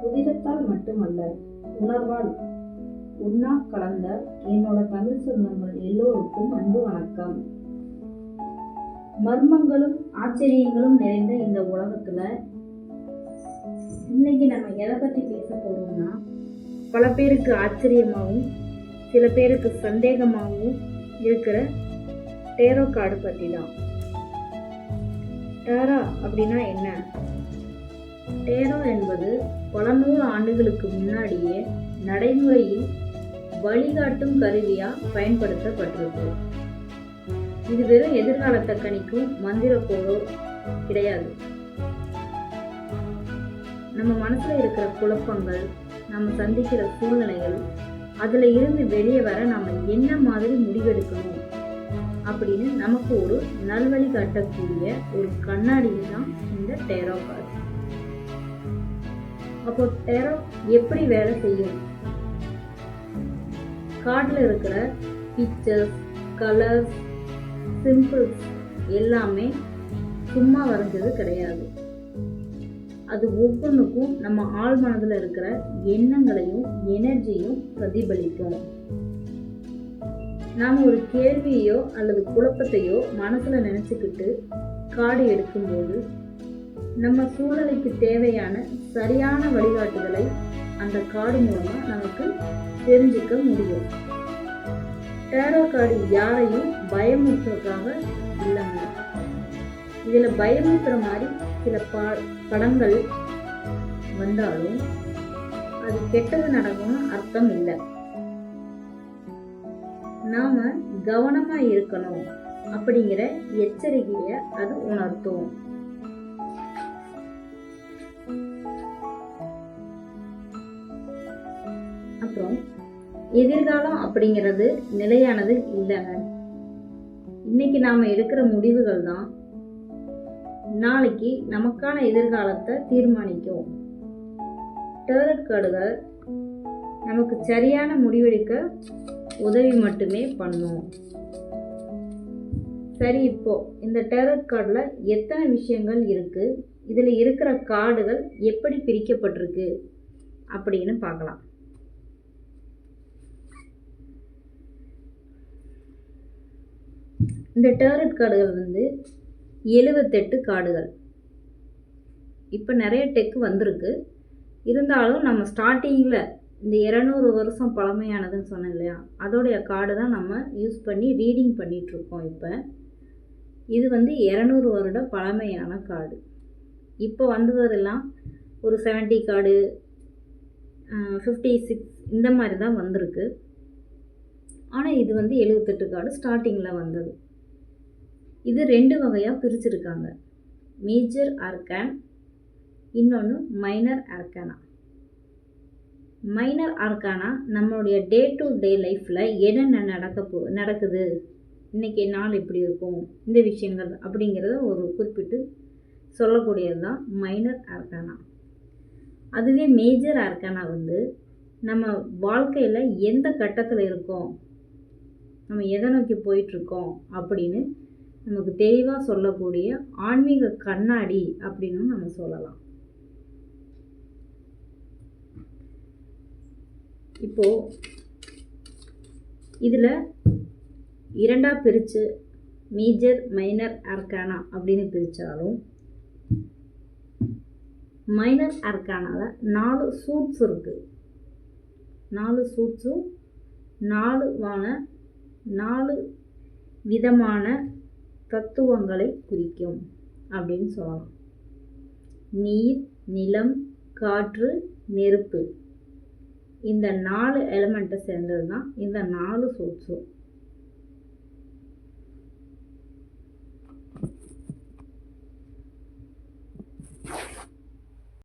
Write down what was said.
உதிரத்தால் மட்டுமல்ல, உணர்வால் உண்ணா கலந்த என்னோட தமிழ் சொந்தங்கள் எல்லோருக்கும் அன்பு வணக்கம். மர்மங்களும் ஆச்சரியங்களும் நிறைந்த இந்த உலகத்துல இன்னைக்கு நம்ம எதை பத்தி பேச போறோம்னா, பல பேருக்கு ஆச்சரியமாகவும் சில பேருக்கு சந்தேகமாகவும் இருக்கிற டேரோ கார்டு பத்தி தான். டேரா அப்படின்னா என்ன? டேரோ என்பது பல 100 ஆண்டுகளுக்கு முன்னாடியே நடைமுறையில் வழிகாட்டும் கருவியா பயன்படுத்தப்பட்டிருக்கு. இது வெறும் எதிர்காலத்தை கணிக்கும் மந்திர கோடோ கிடையாது. நம்ம மனசுல இருக்கிற குழப்பங்கள், நம்ம சந்திக்கிற சூழ்நிலைகள், அதுல இருந்து வெளியே வர நாம என்ன மாதிரி முடிவெடுக்கணும் அப்படின்னு நமக்கு ஒரு நல்வழி காட்டக்கூடிய ஒரு கண்ணாடி தான் இந்த டேரோ கார்டு. அப்போ டேரோ எப்படி வேலை செய்யும்? கார்டுல இருக்கிற பிக்சர்ஸ், கலர்ஸ், சிம்பிள்ஸ் எல்லாமே சும்மா வரைஞ்சது கிடையாது. அது ஒவ்வொன்றுக்கும் நம்ம ஆழ் மனதில் இருக்கிற எண்ணங்களையும் எனர்ஜியும் பிரதிபலிக்கும். நாம் ஒரு கேள்வியோ அல்லது குழப்பத்தையோ மனசுல நினைச்சுக்கிட்டு கார்டு எடுக்கும்போது நம்ம சூழ்நிலைக்கு தேவையான சரியான வழிகாட்டுதலை அந்த கார்டு மூலமா நமக்கு தெரிஞ்சுக்க முடியும். டேரோ கார்டு யாரையும் பயமுறுத்துறதுக்காக இல்லைங்க. இதுல பயமுறுத்துற மாதிரி சில படங்கள் வந்தாலும் அது கெட்டது நடக்கும்னு அர்த்தம் இல்லை. நாம கவனமா இருக்கணும் அப்படிங்கிற எச்சரிக்கைய அது உணர்த்தும். அப்புறம் எதிர்காலம் அப்படிங்கிறது நிலையானது இல்லைங்க. இன்னைக்கு நாம எடுக்கிற முடிவுகள் தான் நாளைக்கு நமக்கான எதிர்காலத்தை தீர்மானிக்கும். டேரோ கார்டுகள் நமக்கு சரியான முடிவெடுக்க உதவி மட்டுமே பண்ணும். சரி, இப்போ இந்த டேரோ கார்டுல எத்தனை விஷயங்கள் இருக்கு, இதுல இருக்கிற கார்டுகள் எப்படி பிரிக்கப்பட்டிருக்கு அப்படின்னு பார்க்கலாம். இந்த டேரோ கார்டுகள் 78 கார்டுகள். இப்போ நிறைய டெக் வந்திருக்கு. இருந்தாலும் நம்ம ஸ்டார்டிங்கில் இந்த 200 வருஷம் பழமையானதுன்னு சொன்னேன் இல்லையா, அதோடைய கார்டு தான் நம்ம யூஸ் பண்ணி ரீடிங் பண்ணிகிட்ருக்கோம். இப்போ இது 200 வருட பழமையான கார்டு. இப்போ வந்ததெல்லாம் ஒரு 70 கார்டு, 56 இந்த மாதிரி தான் வந்திருக்கு. ஆனால் இது 78 கார்டு ஸ்டார்டிங்கில் வந்தது. இது 2 வகையாக பிரிச்சிருக்காங்க. மேஜர் ஆர்கான், இன்னொன்று மைனர் ஆர்கானா. மைனர் ஆர்கானா நம்மளுடைய டே டு டே லைஃப்பில் என்னென்ன நடக்குது, இன்றைக்கி நாள் எப்படி இருக்கும், இந்த விஷயங்கள் அப்படிங்கிறத ஒரு குறிப்பிட்டு சொல்லக்கூடியது தான் மைனர் ஆர்கானா. அதுவே மேஜர் ஆர்கானா நம்ம வாழ்க்கையில் எந்த கட்டத்தில் இருக்கோம், நம்ம எதை நோக்கி போயிட்டுருக்கோம் அப்படின்னு நமக்கு தெளிவாக சொல்லக்கூடிய ஆன்மீக கண்ணாடி அப்படின்னு நம்ம சொல்லலாம். இப்போ இதில் 2 பிரித்து மேஜர் மைனர் ஆர்கானா அப்படின்னு பிரித்தாலும், மைனர் ஆர்கானாவில் 4 சூட்ஸ் இருக்குது. 4 சூட்ஸும் 4 விதமான தத்துவங்களை குறிக்கும் அப்படின்னு சொல்லலாம். நீர், நிலம், காற்று, நெருப்பு, இந்த 4 எலிமெண்ட்டை சேர்ந்தது தான் இந்த 4 சூட்ஸும்.